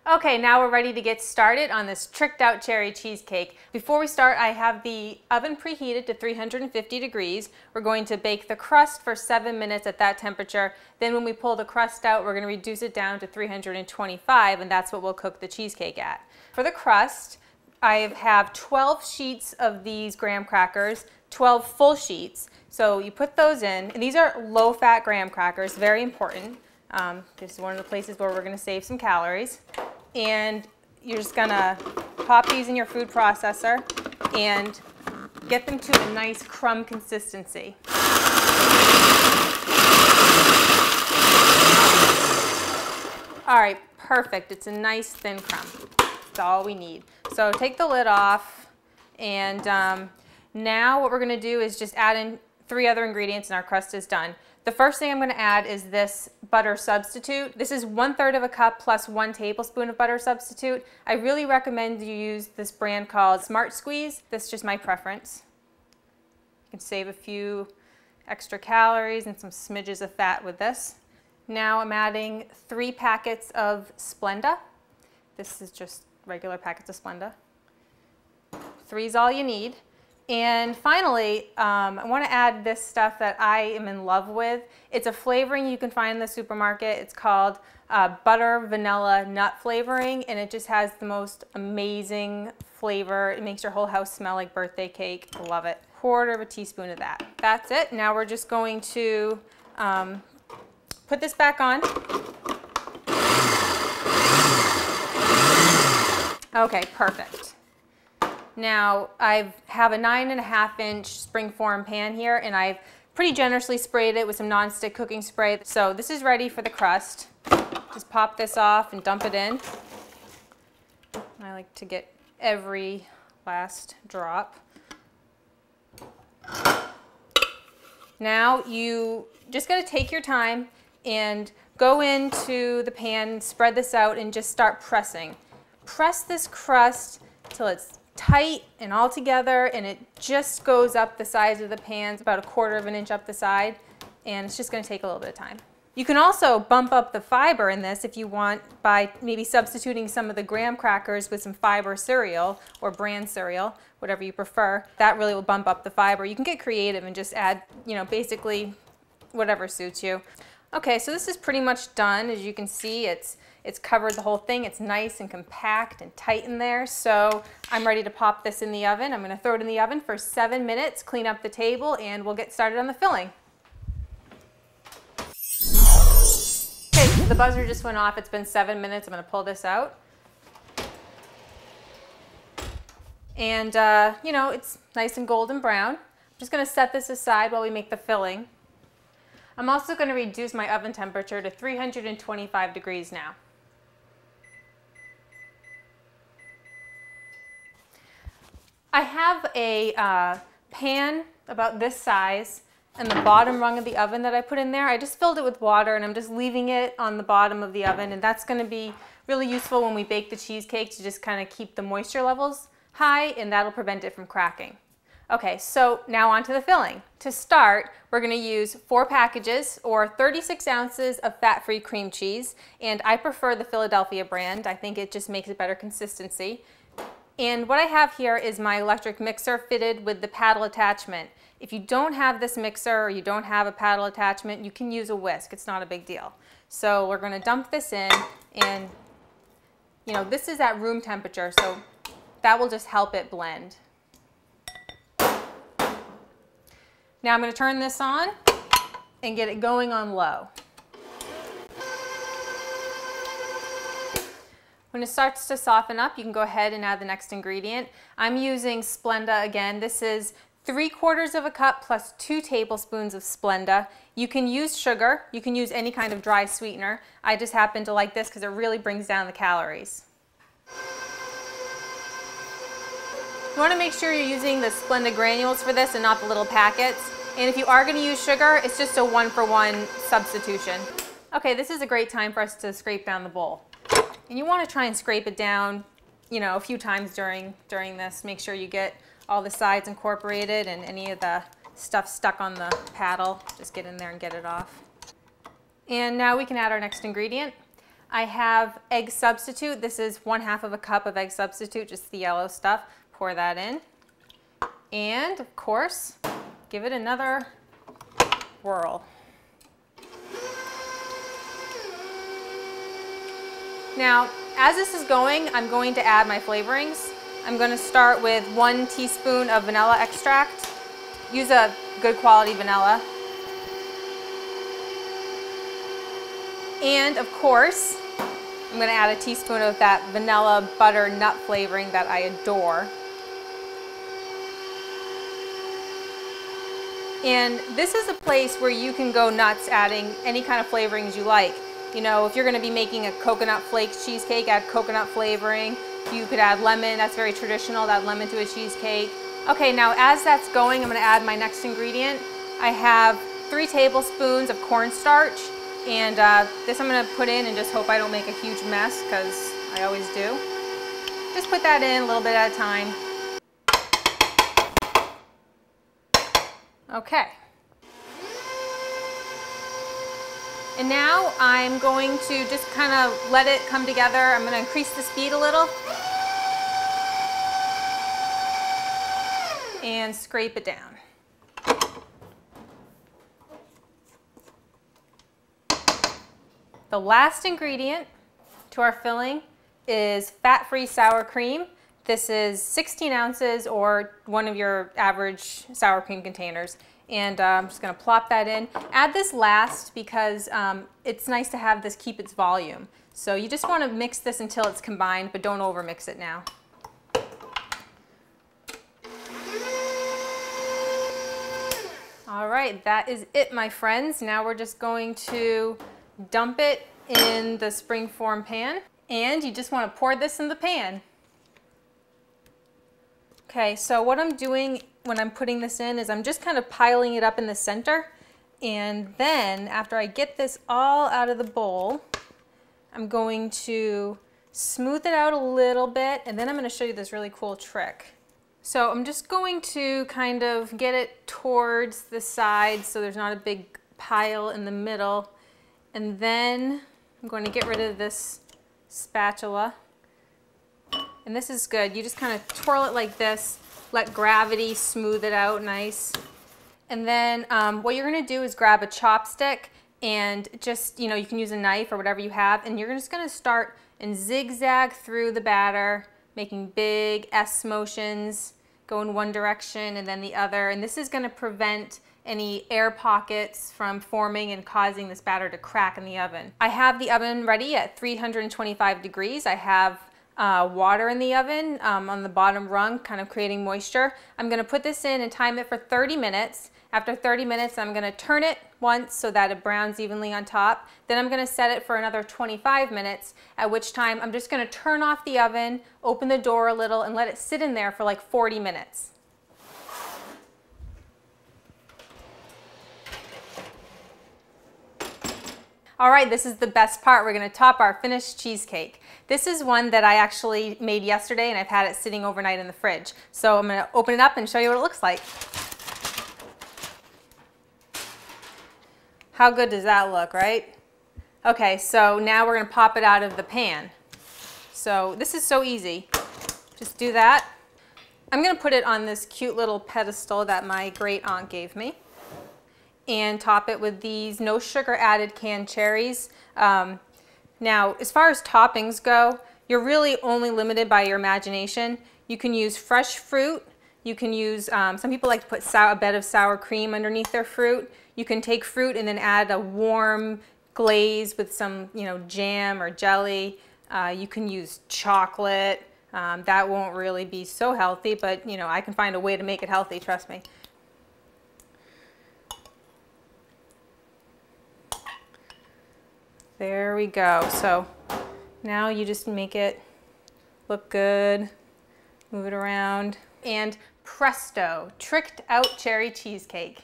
Okay, now we're ready to get started on this tricked out cherry cheesecake. Before we start, I have the oven preheated to 350 degrees. We're going to bake the crust for 7 minutes at that temperature. Then when we pull the crust out, we're going to reduce it down to 325, and that's what we'll cook the cheesecake at. For the crust, I have 12 sheets of these graham crackers, 12 full sheets. So you put those in, and these are low-fat graham crackers, very important. This is one of the places where we're going to save some calories. And you're just gonna pop these in your food processor and get them to a nice crumb consistency. All right, perfect. It's a nice thin crumb. That's all we need. So take the lid off, and now what we're gonna do is just add in 3 other ingredients and our crust is done. The first thing I'm going to add is this butter substitute. This is 1/3 of a cup plus 1 tablespoon of butter substitute. I really recommend you use this brand called Smart Squeeze. This is just my preference. You can save a few extra calories and some smidges of fat with this. Now I'm adding 3 packets of SPLENDA. This is just regular packets of SPLENDA. 3 is all you need. And finally, I want to add this stuff that I am in love with. It's a flavoring you can find in the supermarket. It's called butter vanilla nut flavoring, and it just has the most amazing flavor. It makes your whole house smell like birthday cake. Love it. 1/4 teaspoon of that. That's it. Now we're just going to put this back on. Okay, perfect. Now I have a 9.5-inch springform pan here, and I've pretty generously sprayed it with some nonstick cooking spray. So this is ready for the crust. Just pop this off and dump it in. I like to get every last drop. Now you just got to take your time and go into the pan, spread this out, and just start pressing. Press this crust till it's tight and all together, and it just goes up the sides of the pan, about 1/4 inch up the side, and it's just going to take a little bit of time. You can also bump up the fiber in this if you want by maybe substituting some of the graham crackers with some fiber cereal or bran cereal, whatever you prefer. That really will bump up the fiber. You can get creative and just add, basically whatever suits you. Okay, so this is pretty much done. As you can see, it's covered the whole thing. It's nice and compact and tight in there. So I'm ready to pop this in the oven. I'm going to throw it in the oven for 7 minutes, clean up the table, and we'll get started on the filling. Okay, the buzzer just went off. It's been 7 minutes. I'm going to pull this out. And, it's nice and golden brown. I'm just going to set this aside while we make the filling. I'm also going to reduce my oven temperature to 325 degrees now. I have a pan about this size and the bottom rung of the oven that I put in there. I just filled it with water, and I'm just leaving it on the bottom of the oven, and that's going to be really useful when we bake the cheesecake to just kind of keep the moisture levels high, and that'll prevent it from cracking. Okay, so now on to the filling. To start, we're going to use 4 packages or 36 ounces of fat-free cream cheese, and I prefer the Philadelphia brand. I think it just makes a better consistency. And what I have here is my electric mixer fitted with the paddle attachment. If you don't have this mixer or you don't have a paddle attachment, you can use a whisk. It's not a big deal. So we're going to dump this in, and this is at room temperature, so that will just help it blend. Now I'm going to turn this on and get it going on low. When it starts to soften up, you can go ahead and add the next ingredient. I'm using SPLENDA again. This is 3/4 of a cup plus 2 tablespoons of SPLENDA. You can use sugar. You can use any kind of dry sweetener. I just happen to like this because it really brings down the calories. You want to make sure you're using the SPLENDA granules for this and not the little packets. And if you are going to use sugar, it's just a 1-for-1 substitution. Okay, this is a great time for us to scrape down the bowl. And you want to try and scrape it down, a few times during this. Make sure you get all the sides incorporated and any of the stuff stuck on the paddle. Just get in there and get it off. And now we can add our next ingredient. I have egg substitute. This is 1/2 of a cup of egg substitute, just the yellow stuff. Pour that in. And of course, give it another whirl. Now, as this is going, I'm going to add my flavorings. I'm going to start with 1 teaspoon of vanilla extract. Use a good quality vanilla. And of course, I'm going to add a teaspoon of that vanilla butter nut flavoring that I adore. And this is a place where you can go nuts adding any kind of flavorings you like. You know, if you're going to be making a coconut flakes cheesecake, add coconut flavoring. You could add lemon, that's very traditional, add lemon to a cheesecake. Okay, now as that's going, I'm going to add my next ingredient. I have 3 tablespoons of cornstarch, and this I'm going to put in and just hope I don't make a huge mess, because I always do. Just put that in a little bit at a time. Okay. And now I'm going to just kind of let it come together. I'm going to increase the speed a little and scrape it down. The last ingredient to our filling is fat-free sour cream. This is 16 ounces or one of your average sour cream containers. And I'm just going to plop that in. Add this last because it's nice to have this keep its volume. So you just want to mix this until it's combined, but don't over mix it now. All right, that is it, my friends. Now we're just going to dump it in the springform pan. And you just want to pour this in the pan. Okay, so what I'm doing when I'm putting this in is I'm just kind of piling it up in the center, and then after I get this all out of the bowl, I'm going to smooth it out a little bit, and then I'm going to show you this really cool trick. So I'm just going to kind of get it towards the sides so there's not a big pile in the middle, and then I'm going to get rid of this spatula. And this is good. You just kind of twirl it like this, let gravity smooth it out nice. And then what you're going to do is grab a chopstick and just, you know, you can use a knife or whatever you have, and you're just going to start and zigzag through the batter, making big S motions, go in one direction and then the other. And this is going to prevent any air pockets from forming and causing this batter to crack in the oven. I have the oven ready at 325 degrees. I have water in the oven on the bottom rung, kind of creating moisture. I'm going to put this in and time it for 30 minutes. After 30 minutes, I'm going to turn it once so that it browns evenly on top. Then I'm going to set it for another 25 minutes, at which time I'm just going to turn off the oven, open the door a little, and let it sit in there for like 40 minutes. All right, this is the best part. We're going to top our finished cheesecake. This is one that I actually made yesterday, and I've had it sitting overnight in the fridge. So I'm going to open it up and show you what it looks like. How good does that look, right? Okay, so now we're going to pop it out of the pan. So this is so easy. Just do that. I'm going to put it on this cute little pedestal that my great aunt gave me, and top it with these no sugar added canned cherries. Now, as far as toppings go, you're really only limited by your imagination. You can use fresh fruit. You can use, some people like to put a bed of sour cream underneath their fruit. You can take fruit and then add a warm glaze with some, jam or jelly. You can use chocolate. That won't really be so healthy, but I can find a way to make it healthy, trust me. There we go. So now you just make it look good, move it around, and presto, tricked out cherry cheesecake.